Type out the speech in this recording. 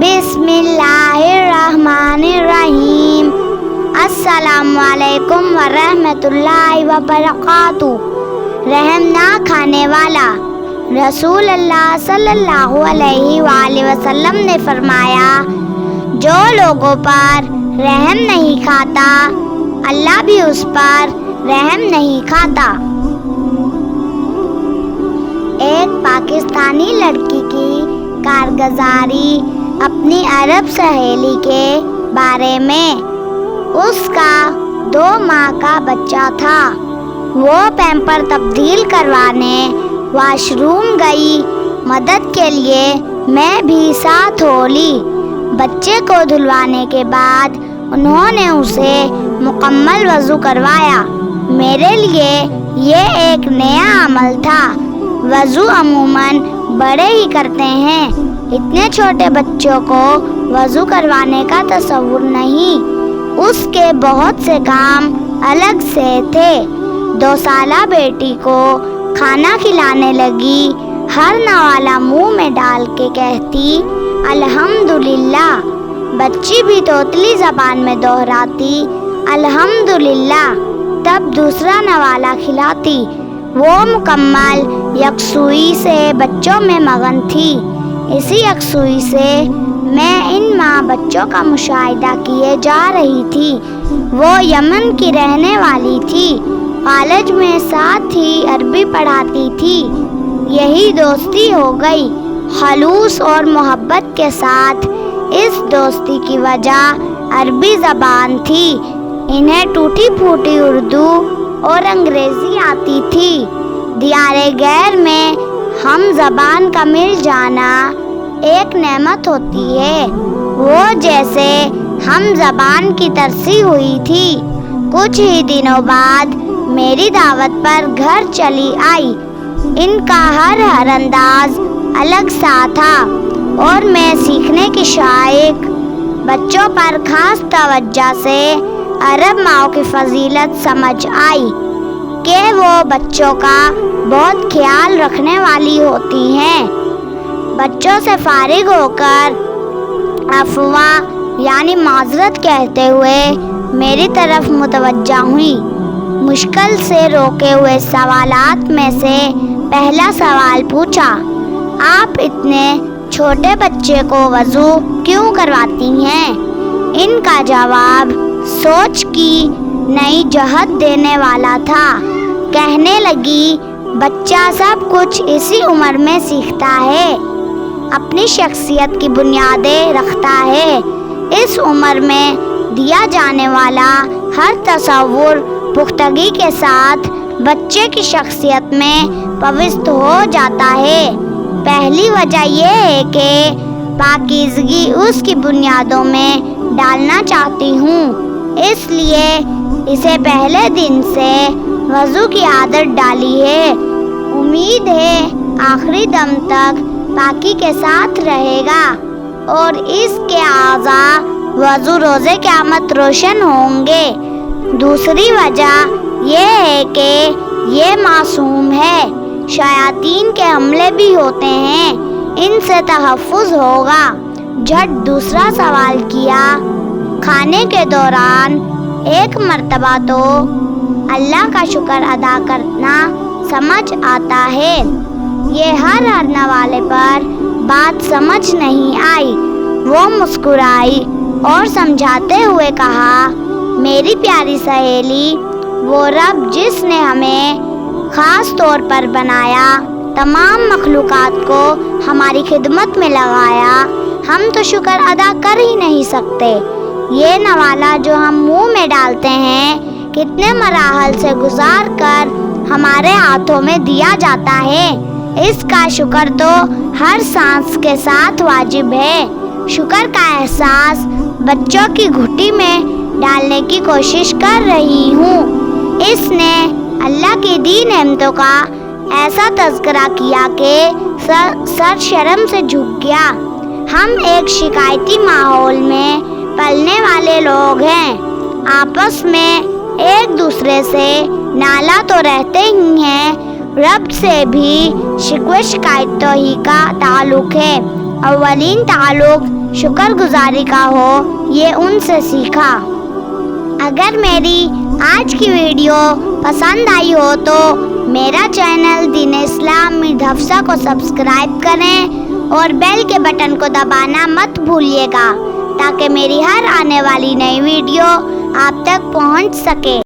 बिस्मिल्लाहिर्रहमानिर्रहीम। अस्सलामुअलैकुम वरहमतुल्लाहि वबरकातुहू। रहम ना खाने वाला। रसूल अल्लाह सल्लल्लाहु अलैहि वसल्लम ने फरमाया, जो लोगों पर रहम नहीं खाता अल्लाह भी उस पर रहम नहीं खाता। एक पाकिस्तानी लड़की की कारगुजारी अपनी अरब सहेली के बारे में। उसका 2 माह का बच्चा था। वो पैम्पर तब्दील करवाने वॉशरूम गई। मदद के लिए मैं भी साथ हो ली। बच्चे को धुलवाने के बाद उन्होंने उसे मुकम्मल वज़ू करवाया। मेरे लिए ये एक नया अमल था। वज़ू अमूमन बड़े ही करते हैं। इतने छोटे बच्चों को वज़ू करवाने का तसव्वुर नहीं। उसके बहुत से काम अलग से थे। 2 साला बेटी को खाना खिलाने लगी। हर नवाला मुंह में डाल के कहती अल्हम्दुलिल्लाह। बच्ची भी तोतली ज़बान में दोहराती अल्हम्दुलिल्लाह। तब दूसरा नवाला खिलाती। वो मुकम्मल यकसुई से बच्चों में मगन थी। इसी यकसुई से मैं इन माँ बच्चों का मुशाहिदा किए जा रही थी। वो यमन की रहने वाली थी। कॉलेज में साथ ही अरबी पढ़ाती थी। यही दोस्ती हो गई। खलूस और मोहब्बत के साथ। इस दोस्ती की वजह अरबी ज़बान थी। इन्हें टूटी फूटी उर्दू और अंग्रेज़ी आती थी। दियारे गैर में हम ज़बान का मिल जाना एक नेमत होती है। वो जैसे हम ज़बान की तरसी हुई थी। कुछ ही दिनों बाद मेरी दावत पर घर चली आई। इनका हर अंदाज अलग सा था और मैं सीखने की शायक। बच्चों पर खास तवज्जो से अरब माओं की फजीलत समझ आई कि वो बच्चों का बहुत ख्याल रखने वाली होती हैं। बच्चों से फारिग होकर अफवा यानी माजरत कहते हुए मेरी तरफ मुतवज्जा हुई। मुश्किल से रोके हुए सवालात में से पहला सवाल पूछा, आप इतने छोटे बच्चे को वज़ू क्यों करवाती हैं? इनका जवाब सोच की नई जहत देने वाला था। कहने लगी, बच्चा सब कुछ इसी उम्र में सीखता है। अपनी शख्सियत की बुनियादें रखता है। इस उम्र में दिया जाने वाला हर तसव्वुर पुख्तगी के साथ बच्चे की शख्सियत में पवित्र हो जाता है। पहली वजह यह है कि पाकीज़गी उसकी बुनियादों में डालना चाहती हूँ। इसलिए इसे पहले दिन से वज़ू की आदत डाली है। उम्मीद है आखिरी दम तक पाकी के साथ रहेगा और इसके आज़ा वज़ू रोज़े क़यामत रोशन होंगे। दूसरी वजह यह है कि ये मासूम है। शयातीन के हमले भी होते हैं। इनसे तहफ़्फ़ुज़ होगा। झट दूसरा सवाल किया। खाने के दौरान एक मर्तबा तो अल्लाह का शुक्र अदा करना समझ आता है। ये हर नवाले पर बात समझ नहीं आई। वो मुस्कुराई और समझाते हुए कहा, मेरी प्यारी सहेली, वो रब जिसने हमें ख़ास तौर पर बनाया, तमाम मखलूक़ात को हमारी खिदमत में लगाया, हम तो शुक्र अदा कर ही नहीं सकते। ये नवाला जो हम मुंह में डालते हैं कितने मराहल से गुजार कर हमारे हाथों में दिया जाता है। इसका शुक्र तो हर सांस के साथ वाजिब है। शुक्र का एहसास बच्चों की घुट्टी में डालने की कोशिश कर रही हूँ। इसने अल्लाह की दी नेमतों का ऐसा तज़किरा किया कि सर शर्म से झुक गया। हम एक शिकायती माहौल में पलने वाले लोग हैं। आपस में एक दूसरे से नाला तो रहते ही हैं, रब से भी शिकवे शिकायत ही का ताल्लुक़ है। अव्वलीन ताल्लुक़ شکر گزاری کا ہو، یہ ان سے سیکھا۔ اگر میری آج کی ویڈیو پسند آئی ہو تو میرا چینل دین اسلام میر حفصہ کو سبسکرائب کریں اور بیل کے بٹن کو دبانا مت بھولیے گا تاکہ میری ہر آنے والی نئی ویڈیو آپ تک پہنچ سکے۔